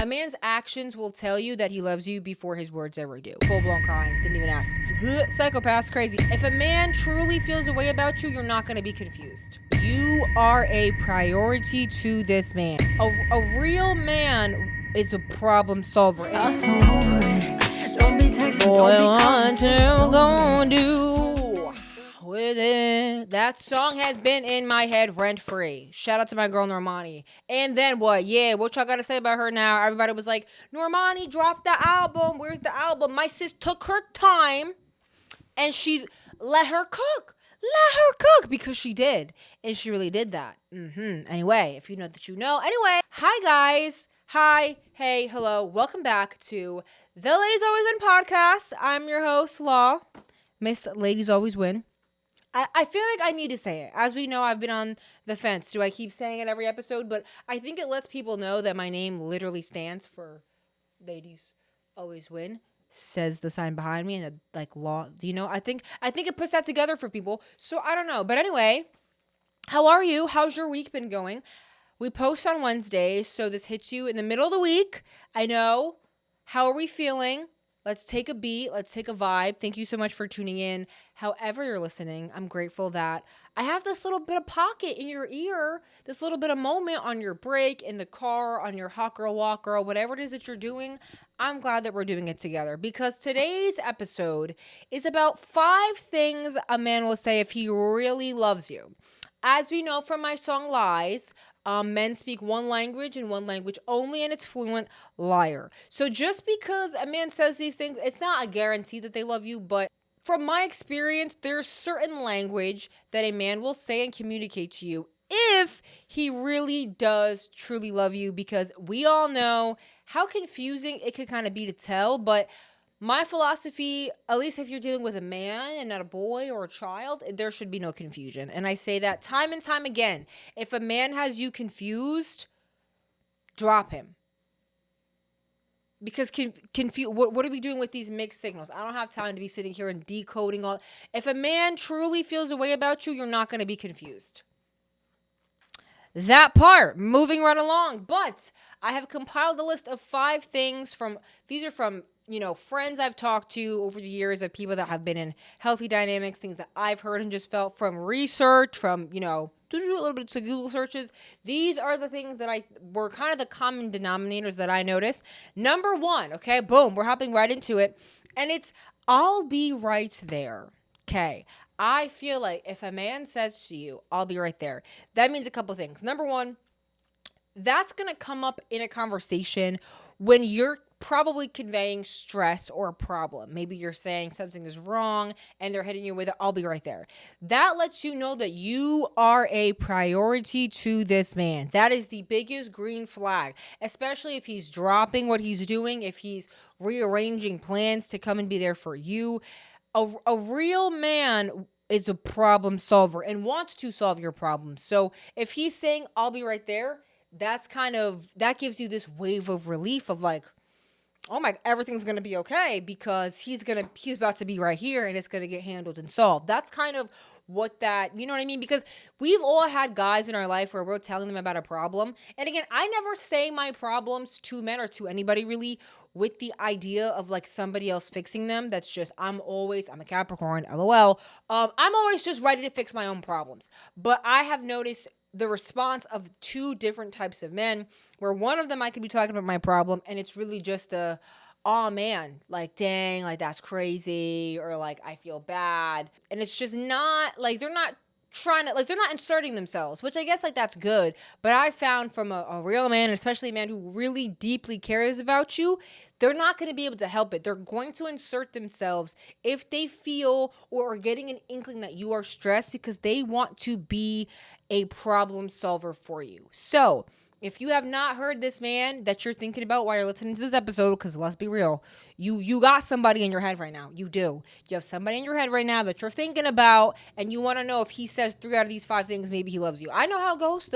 A man's actions will tell you that he loves you before his words ever do. Full-blown crying, didn't even ask. Psychopath's crazy. If a man truly feels a way about you, you're not going to be confused. You are a priority to this man. A real man is a problem solver. I'm so over it. Don't be texting, Boy, don't what be you calling. gonna do with it? That song has been in my head rent-free. Shout out to my girl Normani. And then what? Yeah, what y'all gotta say about her now? Everybody was like, Normani dropped the album. Where's the album? My sis took her time and she's let her cook. Let her cook, because she did. And she really did that. Anyway, if you know that you know. Anyway, hi guys. Hi, hey, hello. Welcome back to the Ladies Always Win podcast. I'm your host, Law. Miss Ladies Always Win. I feel like I need to say it. As we know, I've been on the fence. Do I keep saying it every episode? But I think it lets people know that my name literally stands for Ladies Always Win. Says the sign behind me, and like Law, I think it puts that together for people. So I don't know. But anyway, how are you? How's your week been going? We post on Wednesdays, so this hits you in the middle of the week. I know. How are we feeling? Let's take a beat. Let's take a vibe. Thank you so much for tuning in. However you're listening, I'm grateful that I have this little bit of pocket in your ear, this little bit of moment on your break, in the car, on your hot girl, walk girl, whatever it is that you're doing. I'm glad that we're doing it together, because today's episode is about 5 things a man will say if he really loves you. As we know from my song Lies, men speak one language and one language only, and it's fluent. Liar. So just because a man says these things, it's not a guarantee that they love you, but from my experience, there's certain language that a man will say and communicate to you if he really does truly love you, because we all know how confusing it could kind of be to tell, but my philosophy, at least if you're dealing with a man and not a boy or a child, there should be no confusion. And I say that time and time again. If a man has you confused, drop him. Because what are we doing with these mixed signals? I don't have time to be sitting here and decoding all. If a man truly feels a way about you, you're not going to be confused. That part, moving right along. But I have compiled a list of 5 things these are from friends I've talked to over the years, of people that have been in healthy dynamics, things that I've heard and just felt, from research, from, do a little bit of Google searches. These are the things that were kind of the common denominators that I noticed. Number 1, okay, boom, we're hopping right into it. And it's, I'll be right there. Okay. I feel like if a man says to you, I'll be right there, that means a couple things. Number 1, that's going to come up in a conversation when you're probably conveying stress or a problem. Maybe you're saying something is wrong and they're hitting you with it, I'll be right there. That lets you know that you are a priority to this man. That is the biggest green flag, especially if he's dropping what he's doing, if he's rearranging plans to come and be there for you. A real man is a problem solver and wants to solve your problems. So if he's saying, I'll be right there, that gives you this wave of relief of like, oh my, everything's going to be okay, because he's about to be right here and it's going to get handled and solved. That's kind of what that, you know what I mean? Because we've all had guys in our life where we're telling them about a problem. And again, I never say my problems to men or to anybody really with the idea of like somebody else fixing them. That's just, I'm a Capricorn, LOL. I'm always just ready to fix my own problems. But I have noticed the response of 2 different types of men, where one of them I could be talking about my problem and it's really just oh man, like dang, like that's crazy, or like I feel bad. And it's just not like they're not trying to, like they're not inserting themselves, which I guess like that's good. But I found from a real man, and especially a man who really deeply cares about you, they're not going to be able to help it. They're going to insert themselves if they feel or are getting an inkling that you are stressed, because they want to be a problem solver for you. So if you have not heard this man that you're thinking about while you're listening to this episode, because let's be real, you got somebody in your head right now. You do. You have somebody in your head right now that you're thinking about, and you want to know if he says 3 out of these 5 things, maybe he loves you. I know how it goes.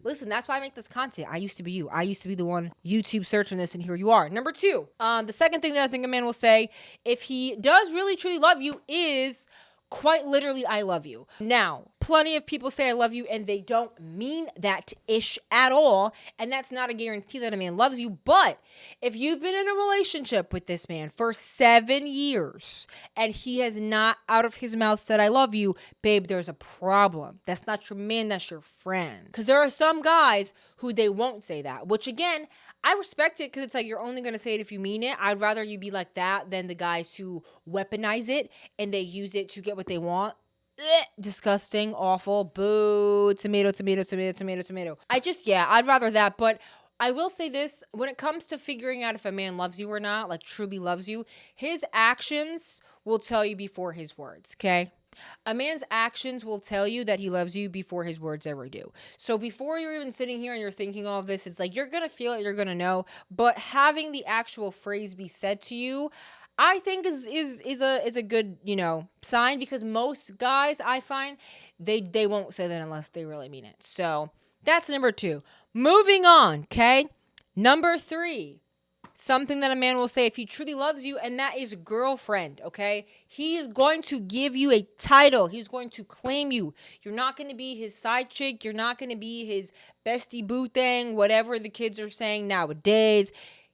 Listen, that's why I make this content. I used to be you. I used to be the one YouTube searching this, and here you are. Number 2, the second thing that I think a man will say if he does really truly love you is quite literally, I love you. Now, plenty of people say I love you and they don't mean that ish at all. And that's not a guarantee that a man loves you. But if you've been in a relationship with this man for 7 years and he has not out of his mouth said I love you, babe, there's a problem. That's not your man, that's your friend. Because there are some guys who they won't say that, which again, I respect it because it's like you're only going to say it if you mean it. I'd rather you be like that than the guys who weaponize it and they use it to get what they want. Disgusting, awful, boo, tomato. I'd rather that. But I will say this, when it comes to figuring out if a man loves you or not, like truly loves you, his actions will tell you before his words, okay? A man's actions will tell you that he loves you before his words ever do. So before you're even sitting here and you're thinking all of this, it's like you're going to feel it, you're going to know, but having the actual phrase be said to you, I think is a good, sign, because most guys I find they won't say that unless they really mean it. So that's number 2. Moving on, okay? Number 3, something that a man will say if he truly loves you, and that is girlfriend, okay? He is going to give you a title. He's going to claim you. You're not going to be his side chick. You're not going to be his bestie boo thing, whatever the kids are saying nowadays.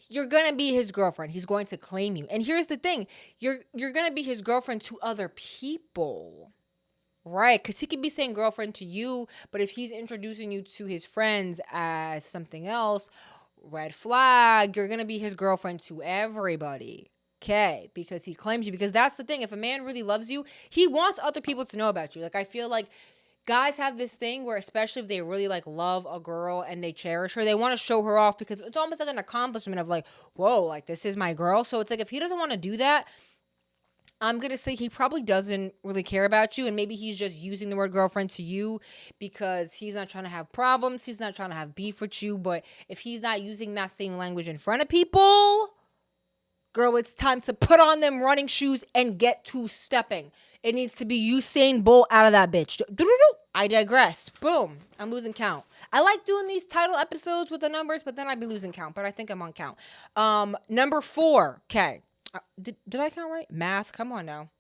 You're going to be his girlfriend. He's going to claim you. And here's the thing. You're going to be his girlfriend to other people. Right, because he could be saying girlfriend to you, but if he's introducing you to his friends as something else, red flag, you're going to be his girlfriend to everybody. Okay, because he claims you. Because that's the thing. If a man really loves you, he wants other people to know about you. Like, I feel like guys have this thing where, especially if they really like love a girl and they cherish her, they want to show her off because it's almost like an accomplishment of like, whoa, like this is my girl. So it's like if he doesn't want to do that, I'm going to say he probably doesn't really care about you, and maybe he's just using the word girlfriend to you because he's not trying to have problems. He's not trying to have beef with you, but if he's not using that same language in front of people, girl, it's time to put on them running shoes and get to stepping. It needs to be Usain Bolt out of that bitch. I digress. Boom. I'm losing count. I like doing these title episodes with the numbers, but then I'd be losing count, but I think I'm on count. Number 4. Okay. Did I count right? Math, come on now.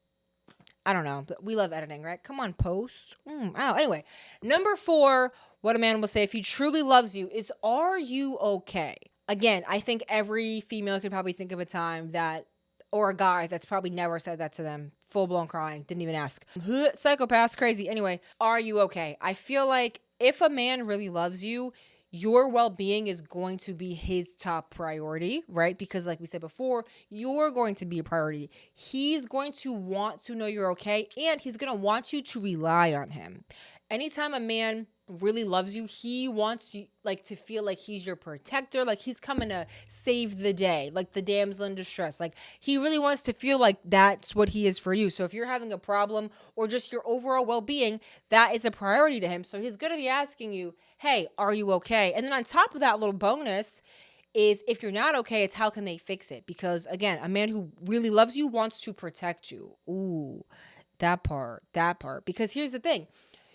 I don't know. We love editing, right? Come on, post. Anyway, number 4, what a man will say if he truly loves you is, are you okay? Again, I think every female could probably think of a time that, or a guy that's probably never said that to them. Full-blown crying. Didn't even ask. Psychopaths, crazy. Anyway, are you okay? I feel like if a man really loves you, your well-being is going to be his top priority, right? Because like we said before, you're going to be a priority. He's going to want to know you're okay, and he's going to want you to rely on him. Anytime a man really loves you, he wants you like to feel like he's your protector, like he's coming to save the day, like the damsel in distress. Like he really wants to feel like that's what he is for you. So if you're having a problem or just your overall well-being, that is a priority to him. So he's going to be asking you, hey, are you okay? And then on top of that, little bonus is if you're not okay, it's how can they fix it? Because again, a man who really loves you wants to protect you. Ooh, that part. Because here's the thing.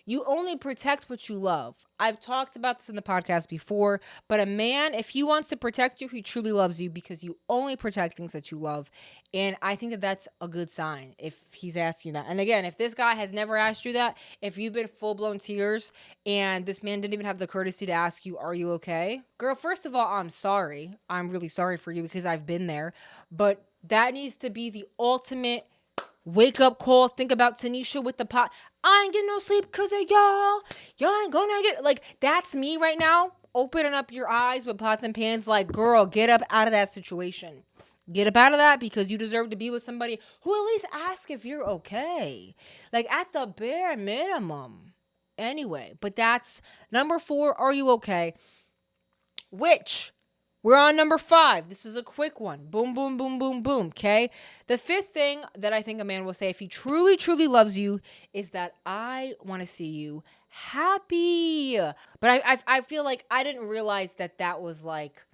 You only protect what you love. I've talked about this in the podcast before, but a man, if he wants to protect you, he truly loves you because you only protect things that you love. And I think that that's a good sign if he's asking you that. And again, if this guy has never asked you that, if you've been full-blown tears and this man didn't even have the courtesy to ask you, are you okay? Girl, first of all, I'm sorry. I'm really sorry for you because I've been there. But that needs to be the ultimate wake up call. Think about Tanisha with the pot. I ain't getting no sleep because of y'all. Y'all ain't gonna get, like, that's me right now. Opening up your eyes with pots and pans. Like, girl, get up out of that situation. Get up out of that because you deserve to be with somebody who at least ask if you're okay. Like, at the bare minimum. Anyway, but that's number 4. Are you okay? Which, we're on number 5. This is a quick one. Boom, boom, boom, boom, boom. Okay. The 5th thing that I think a man will say if he truly, truly loves you is that I want to see you happy. But I feel like I didn't realize that was like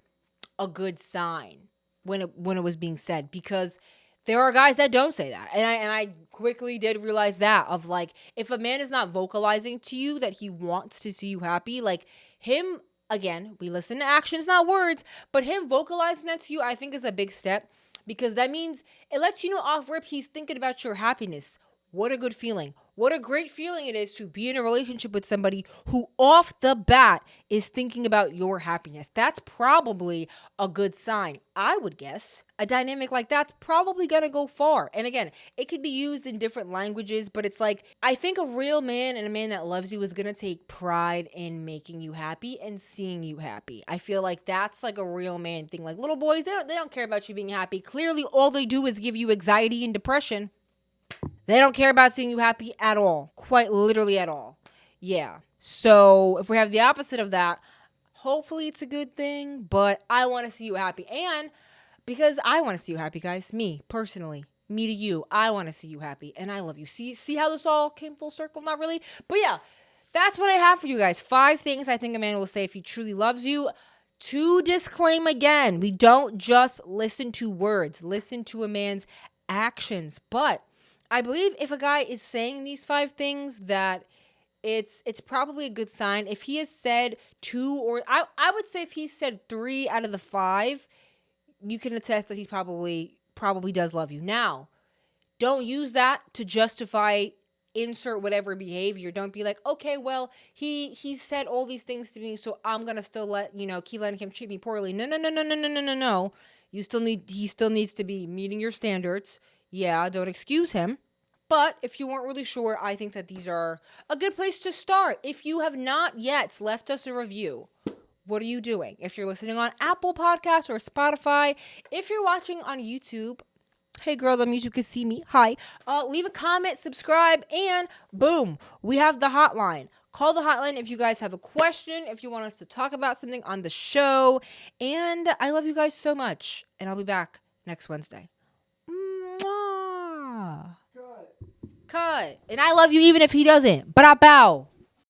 a good sign when it was being said, because there are guys that don't say that. And I quickly did realize that of like, if a man is not vocalizing to you that he wants to see you happy, like him. Again, we listen to actions, not words, but him vocalizing that to you, I think is a big step, because that means it lets you know off rip he's thinking about your happiness. What a good feeling. What a great feeling it is to be in a relationship with somebody who off the bat is thinking about your happiness. That's probably a good sign, I would guess. A dynamic like that's probably going to go far. And again, it could be used in different languages, but it's like, I think a real man and a man that loves you is going to take pride in making you happy and seeing you happy. I feel like that's like a real man thing. Like little boys, they don't care about you being happy. Clearly, all they do is give you anxiety and depression. They don't care about seeing you happy at all. Quite literally at all. Yeah. So if we have the opposite of that, hopefully it's a good thing, but I want to see you happy. And because I want to see you happy, guys, me personally, me to you, I want to see you happy and I love you. See how this all came full circle? Not really. But yeah, that's what I have for you guys. 5 things I think a man will say if he truly loves you. To disclaim again, we don't just listen to words, listen to a man's actions. But I believe if a guy is saying these 5 things that it's probably a good sign. If he has said 2 or I would say if he said 3 out of the 5, you can attest that he probably does love you. Now, don't use that to justify insert whatever behavior. Don't be like, okay, well, he said all these things to me, so I'm gonna still keep letting him treat me poorly. No. He still needs to be meeting your standards. Yeah, don't excuse him. But if you weren't really sure, I think that these are a good place to start. If you have not yet left us a review, what are you doing? If you're listening on Apple Podcasts or Spotify, if you're watching on YouTube, hey girl, that means you can see me. Hi. Leave a comment, subscribe, and boom, we have the hotline. Call the hotline if you guys have a question, if you want us to talk about something on the show. And I love you guys so much. And I'll be back next Wednesday. Mwah. Cut. And I love you even if he doesn't. But I bow.